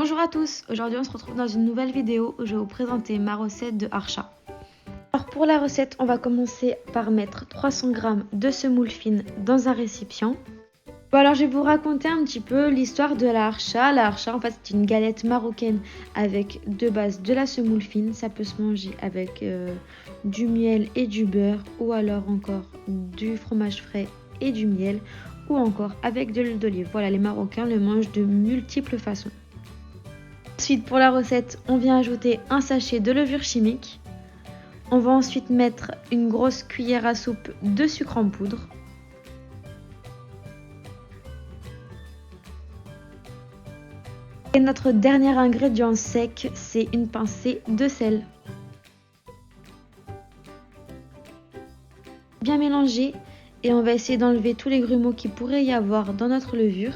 Bonjour à tous, aujourd'hui on se retrouve dans une nouvelle vidéo où je vais vous présenter ma recette de harcha. Alors pour la recette, on va commencer par mettre 300 g de semoule fine dans un récipient. Bon, alors je vais vous raconter un petit peu l'histoire de la harcha. La harcha en fait c'est une galette marocaine avec de base de la semoule fine. Ça peut se manger avec du miel et du beurre ou alors encore du fromage frais et du miel ou encore avec de l'huile d'olive. Voilà, les Marocains le mangent de multiples façons. Ensuite, pour la recette, on vient ajouter un sachet de levure chimique. On va ensuite mettre une grosse cuillère à soupe de sucre en poudre. Et notre dernier ingrédient sec, c'est une pincée de sel. Bien mélanger et on va essayer d'enlever tous les grumeaux qu'il pourrait y avoir dans notre levure.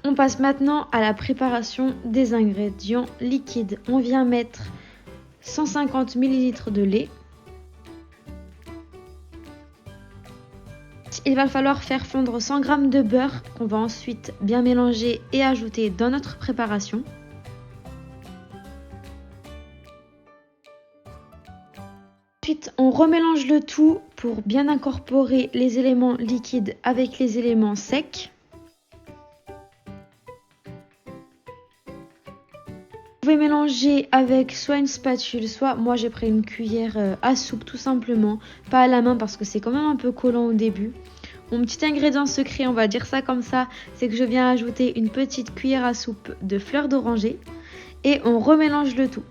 On passe maintenant à la préparation des ingrédients liquides. On vient mettre 150 ml de lait. Il va falloir faire fondre 100 g de beurre qu'on va ensuite bien mélanger et ajouter dans notre préparation. Ensuite, on remélange le tout pour bien incorporer les éléments liquides avec les éléments secs. Vous pouvez mélanger avec soit une spatule, soit moi j'ai pris une cuillère à soupe tout simplement, pas à la main parce que c'est quand même un peu collant au début. Mon petit ingrédient secret, on va dire ça comme ça, c'est que je viens ajouter une petite cuillère à soupe de fleurs d'oranger et on remélange le tout.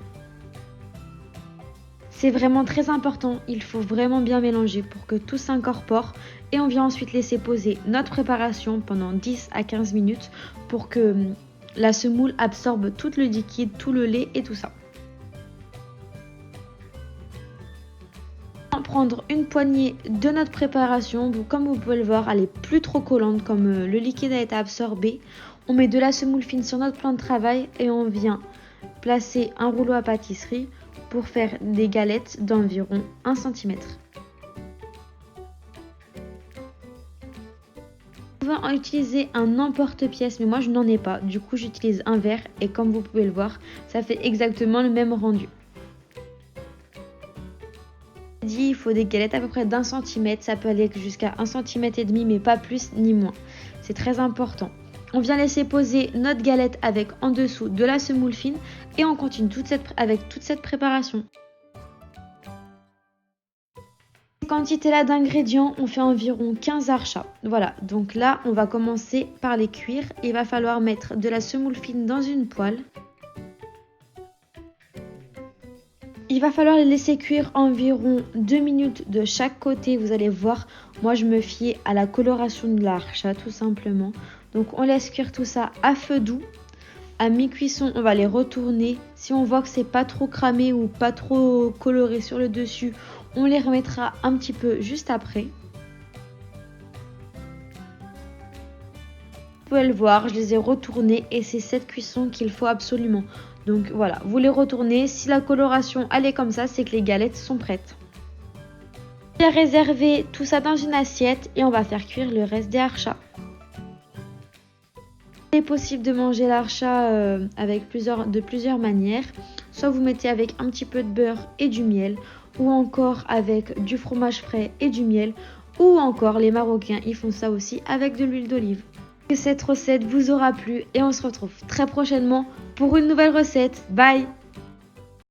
C'est vraiment très important, il faut vraiment bien mélanger pour que tout s'incorpore et on vient ensuite laisser poser notre préparation pendant 10 à 15 minutes pour que la semoule absorbe tout le liquide, tout le lait et tout ça. On va prendre une poignée de notre préparation. Comme vous pouvez le voir, elle est plus trop collante comme le liquide a été absorbé. On met de la semoule fine sur notre plan de travail et on vient placer un rouleau à pâtisserie pour faire des galettes d'environ 1 cm. On va utiliser un emporte-pièce, mais moi je n'en ai pas, du coup j'utilise un verre et comme vous pouvez le voir, ça fait exactement le même rendu. Il faut des galettes à peu près d'1 cm, ça peut aller jusqu'à 1,5 cm mais pas plus ni moins, c'est très important. On vient laisser poser notre galette avec en dessous de la semoule fine et on continue avec toute cette préparation. Quantité là d'ingrédients, on fait environ 15 harchas. Voilà, donc là on va commencer par les cuire. Il va falloir mettre de la semoule fine dans une poêle. Il va falloir les laisser cuire environ 2 minutes de chaque côté. Vous allez voir, moi je me fie à la coloration de la harcha tout simplement. Donc on laisse cuire tout ça à feu doux. À mi-cuisson, on va les retourner. Si on voit que c'est pas trop cramé ou pas trop coloré sur le dessus, on les remettra un petit peu juste après. Vous pouvez le voir, je les ai retournés et c'est cette cuisson qu'il faut absolument. Donc voilà, vous les retournez. Si la coloration elle est comme ça, c'est que les galettes sont prêtes. On va réserver tout ça dans une assiette et on va faire cuire le reste des harchas. Il est possible de manger l'archa avec de plusieurs manières. Soit vous mettez avec un petit peu de beurre et du miel, ou encore avec du fromage frais et du miel, ou encore les Marocains ils font ça aussi avec de l'huile d'olive. Que cette recette vous aura plu et on se retrouve très prochainement pour une nouvelle recette. Bye!